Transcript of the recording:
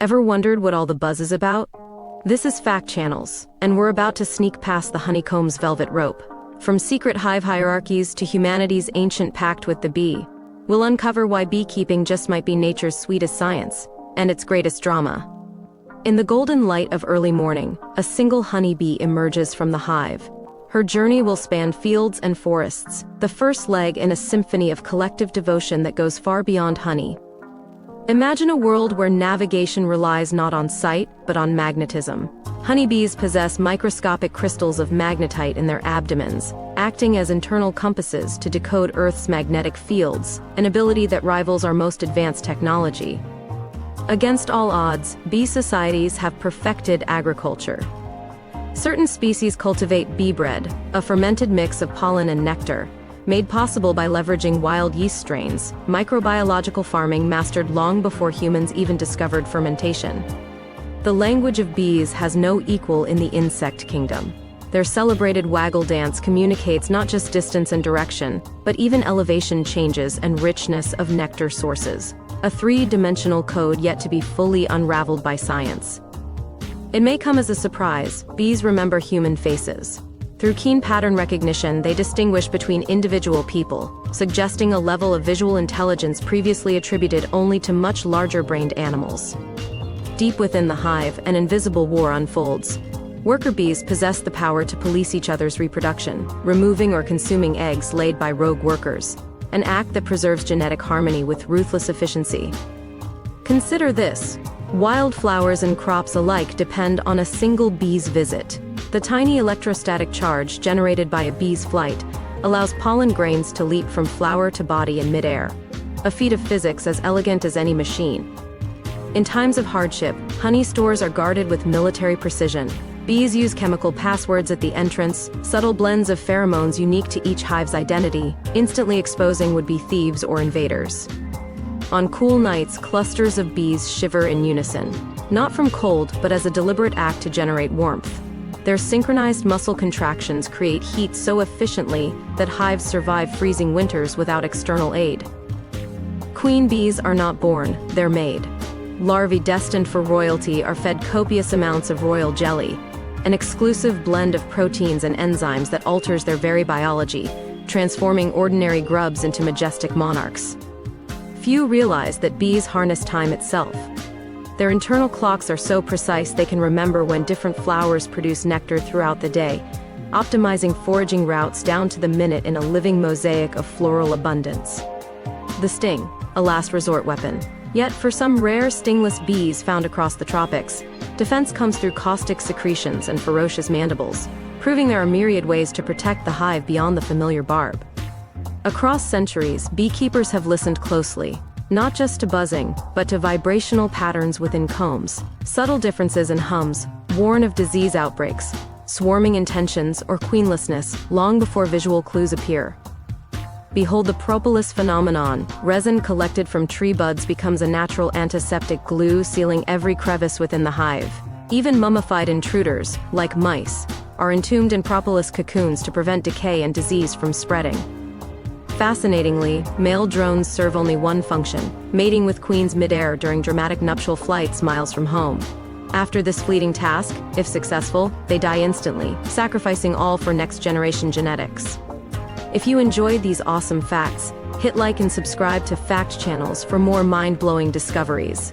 Ever wondered what all the buzz is about? This is Fact Channels, and we're about to sneak past the honeycomb's velvet rope. From secret hive hierarchies to humanity's ancient pact with the bee, we'll uncover why beekeeping just might be nature's sweetest science, and its greatest drama. In the golden light of early morning, a single honeybee emerges from the hive. Her journey will span fields and forests, the first leg in a symphony of collective devotion that goes far beyond honey. Imagine a world where navigation relies not on sight, but on magnetism. Honeybees possess microscopic crystals of magnetite in their abdomens, acting as internal compasses to decode Earth's magnetic fields, an ability that rivals our most advanced technology. Against all odds, bee societies have perfected agriculture. Certain species cultivate bee bread, a fermented mix of pollen and nectar, made possible by leveraging wild yeast strains. Microbiological farming mastered long before humans even discovered fermentation. The language of bees has no equal in the insect kingdom. Their celebrated waggle dance communicates not just distance and direction, but even elevation changes and richness of nectar sources, a three-dimensional code yet to be fully unraveled by science. It may come as a surprise, bees remember human faces. Through keen pattern recognition, they distinguish between individual people, suggesting a level of visual intelligence previously attributed only to much larger-brained animals. Deep within the hive, an invisible war unfolds. Worker bees possess the power to police each other's reproduction, removing or consuming eggs laid by rogue workers, an act that preserves genetic harmony with ruthless efficiency. Consider this: wildflowers and crops alike depend on a single bee's visit. The tiny electrostatic charge generated by a bee's flight allows pollen grains to leap from flower to body in midair, a feat of physics as elegant as any machine. In times of hardship, honey stores are guarded with military precision. Bees use chemical passwords at the entrance, subtle blends of pheromones unique to each hive's identity, instantly exposing would-be thieves or invaders. On cool nights, clusters of bees shiver in unison, not from cold, but as a deliberate act to generate warmth. Their synchronized muscle contractions create heat so efficiently that hives survive freezing winters without external aid. Queen bees are not born, they're made. Larvae destined for royalty are fed copious amounts of royal jelly, an exclusive blend of proteins and enzymes that alters their very biology, transforming ordinary grubs into majestic monarchs. Few realize that bees harness time itself. Their internal clocks are so precise they can remember when different flowers produce nectar throughout the day, optimizing foraging routes down to the minute in a living mosaic of floral abundance. The sting, a last resort weapon. Yet for some rare stingless bees found across the tropics, defense comes through caustic secretions and ferocious mandibles, proving there are myriad ways to protect the hive beyond the familiar barb. Across centuries, beekeepers have listened closely, not just to buzzing, but to vibrational patterns within combs, subtle differences in hums, warn of disease outbreaks, swarming intentions, or queenlessness, long before visual clues appear. Behold the propolis phenomenon. Resin collected from tree buds becomes a natural antiseptic glue, sealing every crevice within the hive. Even mummified intruders, like mice, are entombed in propolis cocoons to prevent decay and disease from spreading. Fascinatingly, male drones serve only one function: mating with queens midair during dramatic nuptial flights miles from home. After this fleeting task, if successful, they die instantly, sacrificing all for next-generation genetics. If you enjoyed these awesome facts, hit like and subscribe to Fact Channels for more mind-blowing discoveries.